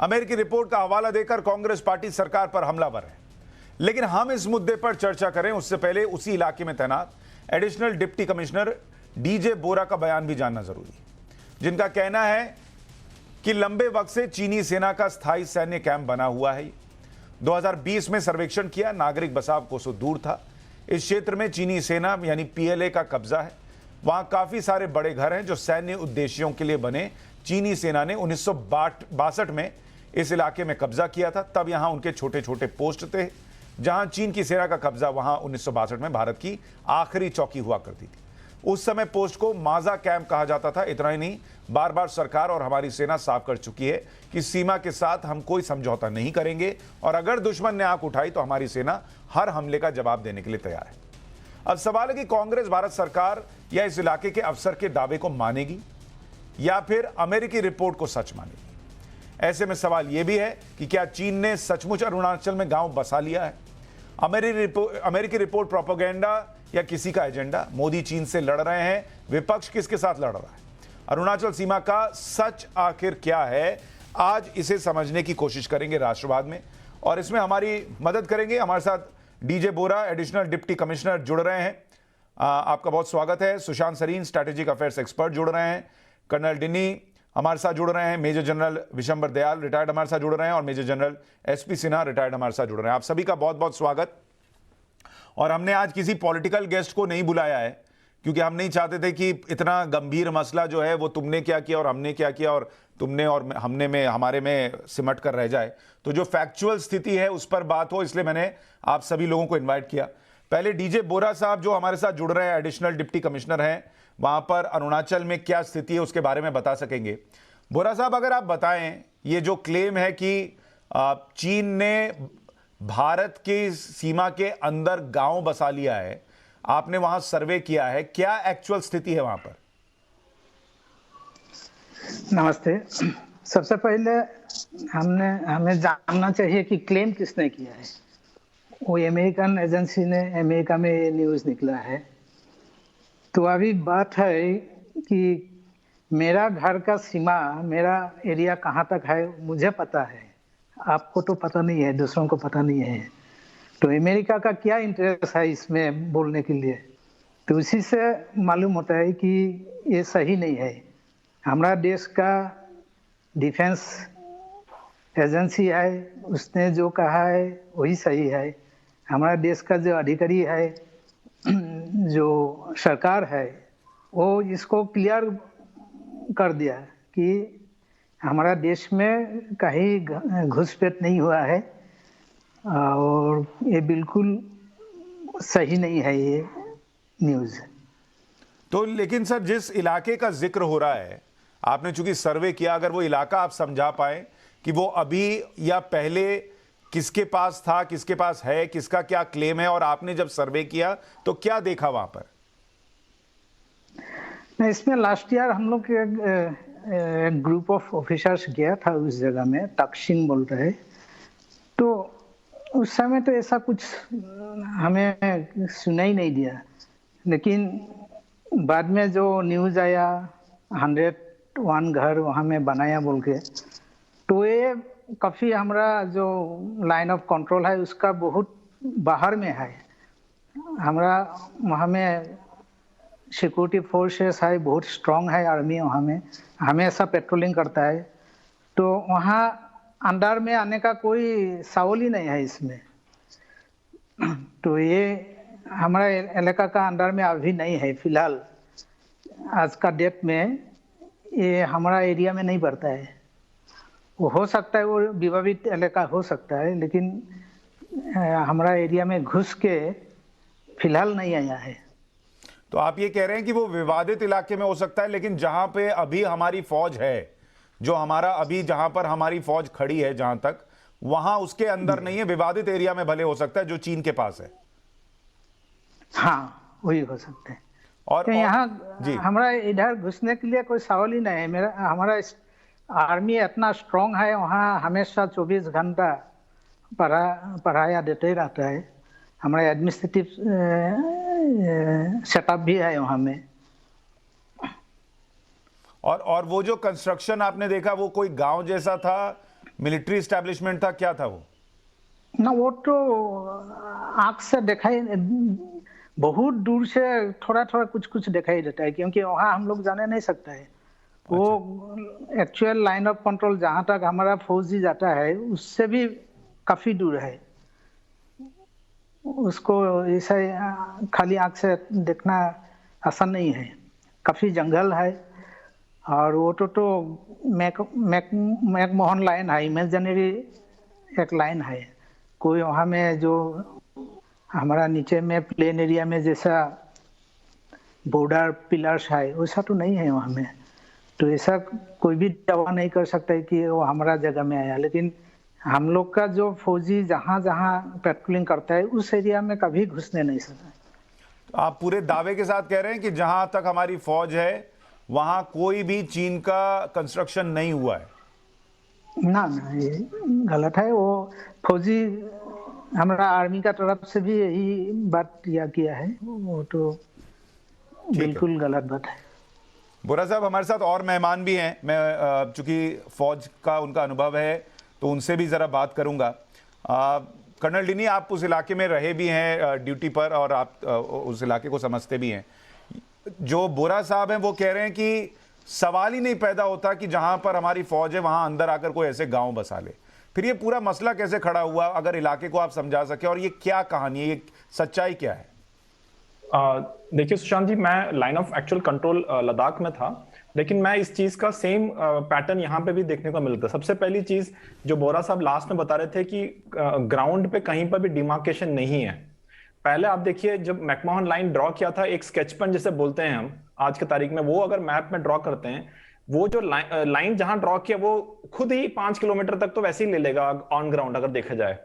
अमेरिकी रिपोर्ट का हवाला देकर कांग्रेस पार्टी सरकार पर हमलावर है। लेकिन हम इस मुद्दे पर चर्चा करें उससे पहले उसी इलाके में तैनात एडिशनल डिप्टी कमिश्नर डीजे बोरा का बयान भी जानना जरूरी है, जिनका कहना है कि लंबे वक्त से चीनी सेना का स्थायी सैन्य कैंप बना हुआ है। 2020 में सर्वेक्षण किया, नागरिक बसाव कोसों दूर था। इस क्षेत्र में चीनी सेना यानी पीएलए का कब्जा है। वहां काफी सारे बड़े घर हैं जो सैन्य उद्देश्यों के लिए बने। चीनी सेना ने 1962 में इस इलाके में कब्जा किया था। तब यहां उनके छोटे छोटे पोस्ट थे। जहां चीन की सेना का कब्जा, वहां 1962 में भारत की आखिरी चौकी हुआ करती थी। उस समय पोस्ट को माजा कैंप कहा जाता था। इतना ही नहीं, बार बार सरकार और हमारी सेना साफ कर चुकी है कि सीमा के साथ हम कोई समझौता नहीं करेंगे और अगर दुश्मन ने आंख उठाई तो हमारी सेना हर हमले का जवाब देने के लिए तैयार है। अब सवाल है कि कांग्रेस भारत सरकार या इस इलाके के अफसर के दावे को मानेगी या फिर अमेरिकी रिपोर्ट को सच मानेगी। ऐसे में सवाल यह भी है कि क्या चीन ने सचमुच अरुणाचल में गांव बसा लिया है? अमेरिकी रिपोर्ट प्रोपेगेंडा या किसी का एजेंडा? मोदी चीन से लड़ रहे हैं, विपक्ष किसके साथ लड़ रहा है? अरुणाचल सीमा का सच आखिर क्या है? आज इसे समझने की कोशिश करेंगे राष्ट्रवाद में, और इसमें हमारी मदद करेंगे। हमारे साथ DJ Bora, additional deputy commissioner, जुड़ रहे हैं। आपका बहुत स्वागत है। Sushant Sareen, strategic affairs expert, जुड़ रहे हैं। कर्नल डिनी हमारे साथ जुड़ रहे हैं। Major general Vishambar Dayal, retired, हमारे साथ जुड़ रहे हैं। और major general SP Sinha, retired, हमारे साथ जुड़ रहे हैं। आप सभी का बहुत बहुत स्वागत। और हमने आज किसी पॉलिटिकल गेस्ट को नहीं बुलाया है, क्योंकि हम नहीं चाहते थे कि इतना गंभीर मसला जो है वो तुमने क्या किया और हमने क्या किया और तुमने और हमने में हमारे में सिमट कर रह जाए। तो जो फैक्चुअल स्थिति है उस पर बात हो, इसलिए मैंने आप सभी लोगों को इन्वाइट किया। पहले डीजे बोरा साहब जो हमारे साथ जुड़ रहे हैं, एडिशनल डिप्टी कमिश्नर हैं, वहां पर अरुणाचल में क्या स्थिति है उसके बारे में बता सकेंगे। बोरा साहब, अगर आप बताएं, ये जो क्लेम है कि चीन ने भारत की सीमा के अंदर गांव बसा लिया है, आपने वहां सर्वे किया है, क्या एक्चुअल स्थिति है वहां पर? नमस्ते। सबसे पहले हमें जानना चाहिए कि क्लेम किसने किया है। वो अमेरिकन एजेंसी ने, अमेरिका में ये न्यूज़ निकला है। तो अभी बात है कि मेरा घर का सीमा, मेरा एरिया कहाँ तक है मुझे पता है, आपको तो पता नहीं है, दूसरों को पता नहीं है। तो अमेरिका का क्या इंटरेस्ट है इसमें बोलने के लिए? तो उसी से मालूम होता है कि ये सही नहीं है। हमारा देश का डिफेंस एजेंसी है, उसने जो कहा है वही सही है। हमारा देश का जो अधिकारी है, जो सरकार है, वो इसको क्लियर कर दिया कि हमारा देश में कहीं घुसपैठ नहीं हुआ है और ये बिल्कुल सही नहीं है ये न्यूज़। तो लेकिन सर, जिस इलाके का जिक्र हो रहा है, आपने चूंकि सर्वे किया, अगर वो इलाका आप समझा पाए कि वो अभी या पहले किसके पास था, किसके पास है, किसका क्या क्लेम है, और आपने जब सर्वे किया तो क्या देखा वहां पर? इसमें लास्ट ईयर हम लोग एक ग्रुप ऑफ ऑफिसर्स गया था उस जगह में, तक्षिन बोलते हैं। तो उस समय तो ऐसा कुछ हमें सुना ही नहीं दिया, लेकिन बाद में जो न्यूज़ आया 101 घर वहाँ में बनाया बोल के, तो ये काफ़ी हमारा जो लाइन ऑफ कंट्रोल है उसका बहुत बाहर में है। हमारा वहाँ में सिक्योरिटी फोर्सेस है, बहुत स्ट्रांग है आर्मी, वहाँ में हमेशा पेट्रोलिंग करता है। तो वहाँ अंदर में आने का कोई सवाल ही नहीं है इसमें। तो ये हमारा इलाका का अंदर में अभी नहीं है फिलहाल, आज का डेट में ये हमारा एरिया में नहीं पड़ता है। वो हो सकता है वो विवादित इलाका हो सकता है, लेकिन हमारा एरिया में घुस के फिलहाल नहीं आया है। तो आप ये कह रहे हैं कि वो विवादित इलाके में हो सकता है, लेकिन जहां पे अभी हमारी फौज है, जो हमारा अभी जहां पर हमारी फौज खड़ी है, जहां तक, वहां उसके अंदर नहीं है, विवादित एरिया में भले हो सकता है जो चीन के पास है। हाँ, वही हो सकता है। और यहाँ हमारा इधर घुसने के लिए कोई सवाल ही नहीं है। हमारा आर्मी इतना स्ट्रांग है, वहाँ हमेशा 24 घंटा पढ़ाया देते रहता है। हमारा एडमिनिस्ट्रेटिव सेटअप भी है वहाँ में। और वो जो कंस्ट्रक्शन आपने देखा वो कोई गांव जैसा था मिलिट्री स्टैब्लिशमेंट था, क्या था वो? ना वो तो आंख से दिखाई, बहुत दूर से थोड़ा थोड़ा कुछ कुछ दिखाई देता है, क्योंकि वहाँ हम लोग जाने नहीं सकता है। वो एक्चुअल लाइन ऑफ कंट्रोल जहाँ तक हमारा फौजी जाता है उससे भी काफी दूर है। उसको ऐसा खाली आंख से देखना आसान नहीं है, काफी जंगल है। और वो तो मैकमोहन लाइन है, इमेजिनरी एक लाइन है। कोई वहाँ में जो हमारा नीचे में प्लेन एरिया में जैसा बॉर्डर पिलर्स है वैसा तो नहीं है वहाँ में। तो ऐसा कोई भी दावा नहीं कर सकता है कि वो हमारा जगह में आया। लेकिन हम लोग का जो फौजी जहाँ जहाँ पेट्रोलिंग करता है उस एरिया में कभी घुसने नहीं सकता। तो आप पूरे दावे के साथ कह रहे हैं कि जहां तक हमारी फौज है वहां कोई भी चीन का कंस्ट्रक्शन नहीं हुआ है? ना ना, ये गलत है। वो फौजी हमारा आर्मी का तरफ से भी यही बात किया है, वो तो बिल्कुल गलत बात है। बोरा साहब, हमारे साथ और मेहमान भी हैं। मैं चूंकि फौज का उनका अनुभव है तो उनसे भी ज़रा बात करूंगा। कर्नल डिनी, आप उस इलाके में रहे भी हैं ड्यूटी पर, और आप उस इलाके को समझते भी हैं। जो बोरा साहब हैं वो कह रहे हैं कि सवाल ही नहीं पैदा होता कि जहां पर हमारी फौज है वहां अंदर आकर कोई ऐसे गांव बसा ले। फिर ये पूरा मसला कैसे खड़ा हुआ, अगर इलाके को आप समझा सके, और ये क्या कहानी है, ये सच्चाई क्या है? देखिए सुशांत जी, मैं line of actual control Ladakh में था, लेकिन मैं इस चीज का सेम पैटर्न यहाँ पे भी देखने को मिलता है। सबसे पहली चीज जो बोरा साहब लास्ट में बता रहे थे कि ग्राउंड पे कहीं पर भी डिमार्केशन नहीं है। पहले आप देखिए, जब मैकमोहन लाइन ड्रॉ किया था, एक स्केच पेन जिसे बोलते हैं हम आज की तारीख में, वो अगर मैप में ड्रॉ करते हैं, वो जो लाइन जहां ड्रॉ किया वो खुद ही 5 किलोमीटर तक तो वैसे ही ले लेगा ऑन ग्राउंड अगर देखा जाए।